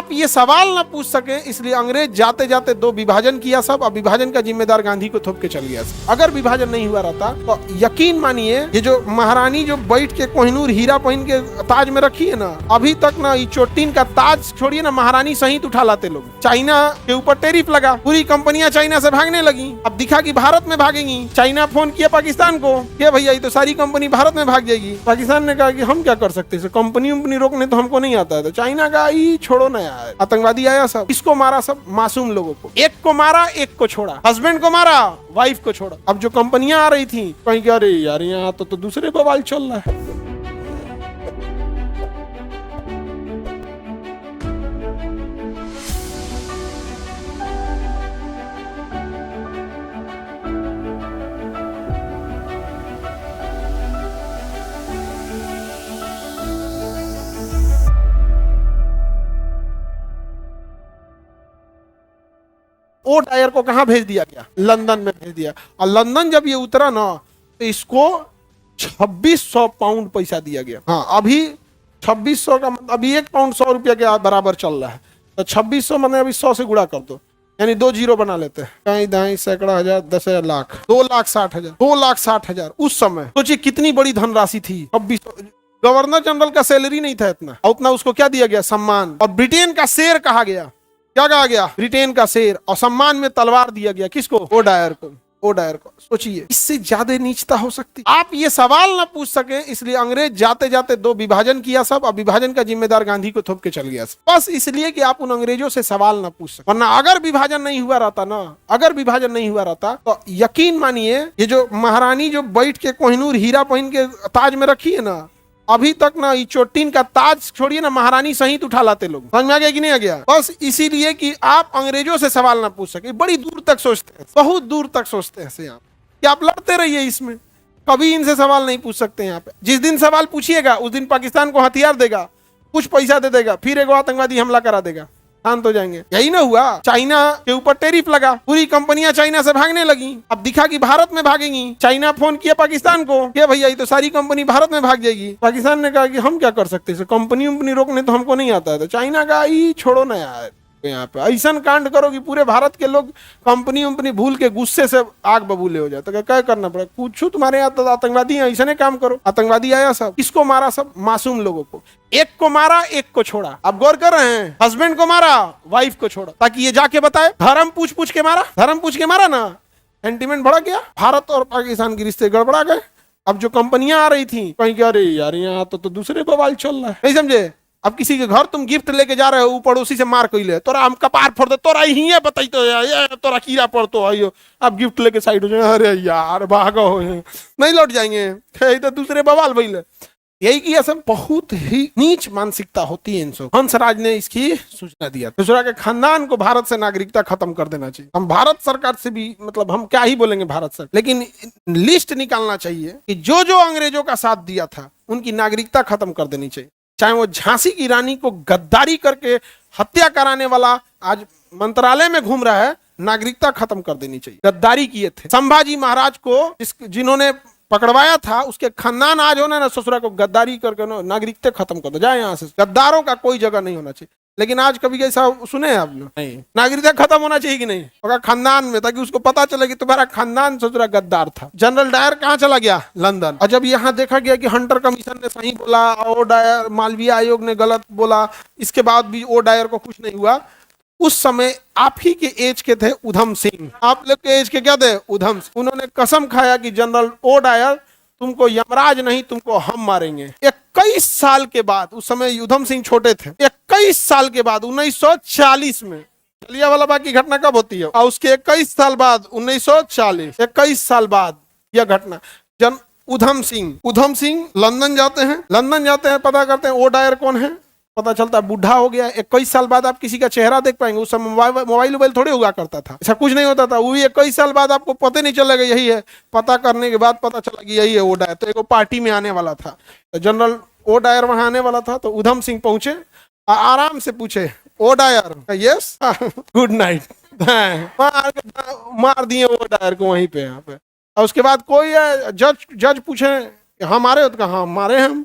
आप ये सवाल ना पूछ सके इसलिए अंग्रेज जाते जाते दो विभाजन किया सब, और विभाजन का जिम्मेदार गांधी को थोप के चल गया सब। अगर विभाजन नहीं हुआ रहता तो यकीन मानिए ये जो महारानी जो बैठ के कोहिनूर हीरा पहन के ताज में रखी है ना, अभी तक ना ये चोटीन का ताज छोड़िए ना, महारानी सहित उठा लाते लोग। चाइना के ऊपर टैरिफ लगा, पूरी कंपनियां चाइना से भागने लगी। अब दिखा कि भारत में भागेंगी। चाइना फोन किया पाकिस्तान को, क्या भैया ये तो सारी कंपनी भारत में भाग जाएगी। पाकिस्तान ने कहा कि हम क्या कर सकते हैं, कंपनी उम्पनी रोकने तो हमको नहीं आता है। तो चाइना का ही छोड़ो ना यार, आतंकवादी आया सब, किसको मारा, सब मासूम लोगों को। एक को मारा, एक को छोड़ा, हस्बैंड को मारा, वाइफ को छोड़ा। अब जो कंपनियां आ रही थी कहीं क्या, अरे यार यहाँ तो दूसरे बवाल चल रहा है। ओ डायर को कहां भेज दिया गया, लंदन में भेज दिया। और लंदन जब ये उतरा ना तो इसको 2600 पाउंड पैसा दिया गया। हाँ, अभी 2600 का मतलब अभी 1 पाउंड 100 रुपया के बराबर चल रहा है। तो 2600 मैंने अभी 100 से गुणा कर दो, यानी 2 जीरो बना लेते हैं। कहीं दाई सैकड़ा हजार, 10,000 लाख, 2,60,000, 2,60,000। उस समय सोचिए कितनी बड़ी धनराशि थी। 2600 गवर्नर जनरल का सैलरी नहीं था इतना, उतना उसको क्या दिया गया, सम्मान। और ब्रिटेन का शेर कहा गया, क्या कहा गया, ब्रिटेन का शेर। और सम्मान में तलवार दिया गया, किसको, ओ डायर को। ओ डायर को सोचिए, इससे ज्यादा नीचता हो सकती। आप ये सवाल ना पूछ सके इसलिए अंग्रेज जाते जाते दो विभाजन किया सब, और विभाजन का जिम्मेदार गांधी को थोप के चल गया सब। बस इसलिए कि आप उन अंग्रेजों से सवाल ना पूछ सके। वरना अगर विभाजन नहीं हुआ रहता ना, अगर विभाजन नहीं हुआ रहता तो यकीन मानिए ये जो महारानी जो बैठ के कोहिनूर हीरा पहन के ताज में रखी है ना, अभी तक ना ये चोटीन का ताज छोड़िए ना, महारानी सहित उठा लाते लोग। समझ में आ गया कि नहीं आ गया। बस इसीलिए कि आप अंग्रेजों से सवाल ना पूछ सके। बड़ी दूर तक सोचते हैं, बहुत दूर तक सोचते हैं आप कि आप लड़ते रहिए इसमें, कभी इनसे सवाल नहीं पूछ सकते। यहाँ पे जिस दिन सवाल पूछिएगा उस दिन पाकिस्तान को हथियार देगा, कुछ पैसा दे देगा, फिर एक आतंकवादी हमला करा देगा, शांत हो जाएंगे। यही ना हुआ, चाइना के ऊपर टैरिफ लगा, पूरी कंपनियां चाइना से भागने लगी। अब दिखा कि भारत में भागेंगी। चाइना फोन किया पाकिस्तान को, क्या भैया ये तो सारी कंपनी भारत में भाग जाएगी। पाकिस्तान ने कहा कि हम क्या कर सकते हैं, कंपनी उम्पनी रोकने तो हमको नहीं आता है। तो चाइना का ही छोड़ो ना यार, यहाँ पे ऐसा कांड करो कि पूरे भारत के लोग कंपनी उम्पनी भूल के गुस्से से आग बबूले हो जाए। तो क्या करना पड़ा, पूछो तुम्हारे यहाँ तो आतंकवादी हैं, ऐसा नहीं काम करो। आतंकवादी आया सब, किसको मारा, सब मासूम लोगों को। एक को मारा, एक को छोड़ा। आप गौर कर रहे हैं, हस्बैंड को मारा, वाइफ को छोड़ा, ताकि ये जाके बताए धर्म पूछ पूछ के मारा। धर्म पूछ के मारा ना, सेंटीमेंट बढ़ा गया, भारत और पाकिस्तान के रिश्ते गड़बड़ा गए। अब जो कंपनियां आ रही थी कहीं क्या, अरे यार यहाँ तो दूसरे बवाल चल रहा है, नहीं समझे। अब किसी के घर तुम गिफ्ट लेके जा रहे हो, पड़ोसी से मार कोई ले, तोरा हम कपार फोड़ दे, तोरा ही है बताई तो ये तोरा कीड़ा पड़तो आइयो। अब गिफ्ट लेके साइड हो जाए, अरे यार भागो, नहीं लौट जाएंगे, तो दूसरे बवाल भइले। यही किया सब, बहुत ही नीच मानसिकता होती है इनसे। हंसराज ने इसकी सूचना दिया, दूसरा के खानदान को भारत से नागरिकता खत्म कर देना चाहिए। हम भारत सरकार से भी, मतलब हम क्या ही बोलेंगे भारत सरकार, लेकिन लिस्ट निकालना चाहिए कि जो जो अंग्रेजों का साथ दिया था उनकी नागरिकता खत्म कर देनी चाहिए। चाहे वो झांसी की रानी को गद्दारी करके हत्या कराने वाला आज मंत्रालय में घूम रहा है, नागरिकता खत्म कर देनी चाहिए। गद्दारी किए थे संभाजी महाराज को, जिन्होंने पकड़वाया था, उसके खानदान आज होना ना ससुरा को गद्दारी करके नागरिकता खत्म कर दो, जाए यहाँ से। गद्दारों का कोई जगह नहीं होना चाहिए। लेकिन आज कभी ऐसा सुने हैं आप लोग, नहीं। नागरिकता खत्म होना चाहिए कि नहीं, होगा खानदान में, ताकि उसको पता चले कि तुम्हारा खानदान ससुरा गद्दार था। जनरल डायर कहाँ चला गया, लंदन। और जब यहाँ देखा गया कि हंटर कमीशन ने सही बोला, ओ डायर, मालवीय आयोग ने गलत बोला, इसके बाद भी ओ डायर को कुछ नहीं हुआ। उस समय आप ही के एज के थे उधम सिंह, आप लोग के एज के क्या थे, उधम सिंह। उन्होंने कसम खाया कि जनरल ओ डायर तुमको यमराज नहीं, तुमको हम मारेंगे। 21 साल के बाद, उस समय उधम सिंह छोटे थे, 21 साल के बाद 1940 में, जलियांवाला बाग की घटना कब होती है, और उसके 21 साल बाद 1940, 21 साल बाद यह घटना। उधम सिंह लंदन जाते हैं, पता करते हैं ओ डायर कौन है, पता चलता है बूढ़ा हो गया। 21 साल बाद आप किसी का चेहरा देख पाएंगे, उस समय मोबाइल थोड़े हुआ करता था, ऐसा कुछ नहीं होता था। वो 21 साल बाद आपको पता नहीं चलेगा यही है, पता करने के बाद पता चला कि यही है ओ डायर। तो एक पार्टी में आने वाला था, तो जनरल ओ डायर वहां आने वाला था, तो उधम सिंह पहुंचे, आराम से पूछे O Dyer, yes good night, मार दिए ओ डायर को वहीं पे, यहाँ पे। और उसके बाद कोई जज पूछे हमारे हो, तो कहा मारे हम,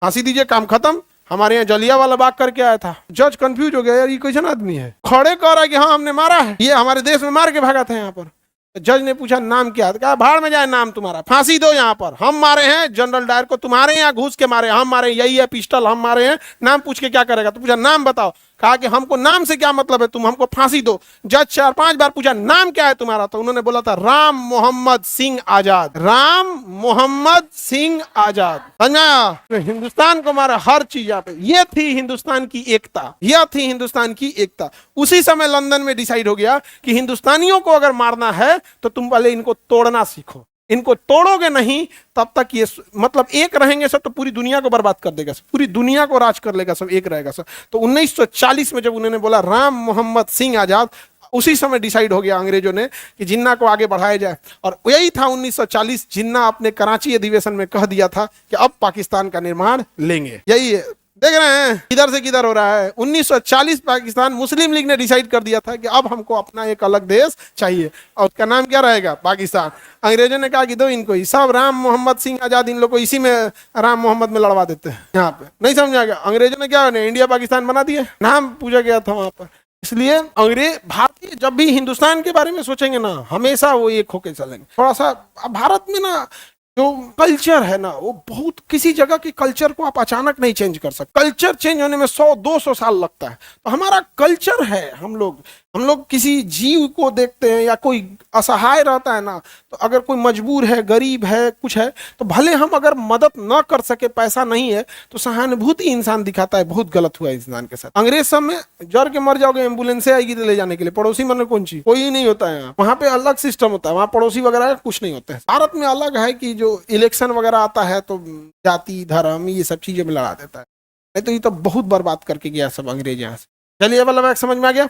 फांसी दीजिए, काम खत्म। हमारे यहाँ जलियांवाला बाग करके आया था, जज कंफ्यूज हो गया, यार ये कैसा आदमी है, खड़े कह रहा है कि हाँ हमने मारा है, ये हमारे देश में मार के भागा था यहाँ पर। जज ने पूछा नाम क्या है, कहा भाड़ में जाए नाम तुम्हारा, फांसी दो यहाँ पर, हम मारे हैं जनरल डायर को, तुम्हारे यहाँ घुस के मारे, हम मारे, यही है पिस्टल, हम मारे हैं, नाम पूछ के क्या करेगा। तो पूछा नाम बताओ, कहा कि हमको नाम से क्या मतलब है, तुम हमको फांसी दो। जज 4-5 बार पूछा नाम क्या है तुम्हारा, तो उन्होंने बोला था राम मोहम्मद सिंह आजाद, राम मोहम्मद सिंह आजाद। समझा, तो हिंदुस्तान को मारा हर चीज यहाँ पे। ये थी हिंदुस्तान की एकता, यह थी हिंदुस्तान की एकता। उसी समय लंदन में डिसाइड हो गया कि हिंदुस्तानियों को अगर मारना है तो तुम पहले इनको तोड़ना सीखो, इनको तोड़ोगे नहीं तब तक ये, मतलब एक रहेंगे सब तो पूरी दुनिया को बर्बाद कर देगा सब, पूरी दुनिया को राज कर लेगा सब, एक रहेगा सब। तो 1940 में जब उन्होंने बोला राम मोहम्मद सिंह आजाद, उसी समय डिसाइड हो गया अंग्रेजों ने कि जिन्ना को आगे बढ़ाया जाए। और यही था 1940, जिन्ना अपने कराची अधिवेशन में कह दिया था कि अब पाकिस्तान का निर्माण लेंगे। यही है, देख रहे हैं किधर से किधर हो रहा है। 1940 पाकिस्तान मुस्लिम लीग ने डिसाइड कर दिया था कि अब हमको अपना एक अलग देश चाहिए, और उसका नाम क्या रहेगा, पाकिस्तान। अंग्रेजों ने कहा कि दो इनको ही, सब राम मोहम्मद सिंह आजाद, इन लोग को इसी में राम मोहम्मद में लड़वा देते हैं। यहाँ पे नहीं समझा गया, अंग्रेजों ने क्या इंडिया पाकिस्तान बना दिया, नाम पूछा गया था वहां पर। इसलिए अंग्रेज भारतीय जब भी हिंदुस्तान के बारे में सोचेंगे ना, हमेशा वो एक होके चलेंगे। थोड़ा सा भारत में ना जो कल्चर है ना, वो बहुत, किसी जगह के कल्चर को आप अचानक नहीं चेंज कर सकते, कल्चर चेंज होने में 100-200 साल लगता है। तो हमारा कल्चर है, हम लोग किसी जीव को देखते हैं या कोई असहाय रहता है ना, तो अगर कोई मजबूर है, गरीब है, कुछ है, तो भले हम अगर मदद न कर सके, पैसा नहीं है, तो सहानुभूति इंसान दिखाता है। बहुत गलत हुआ इंसान के साथ। अंग्रेज सब में जर के मर जाओगे, एम्बुलेंस से आएगी ले जाने के लिए, पड़ोसी मरने कौन चीज, कोई नहीं होता है। वहां पे अलग सिस्टम होता है, वहां पड़ोसी वगैरह कुछ नहीं होता है। भारत में अलग है कि जो इलेक्शन वगैरह आता है तो जाति धर्म ये सब चीजें में लड़ा देता है। नहीं तो ये तो बहुत बर्बाद करके गया सब अंग्रेज यहाँ से। चलिए वाला समझ में आ गया।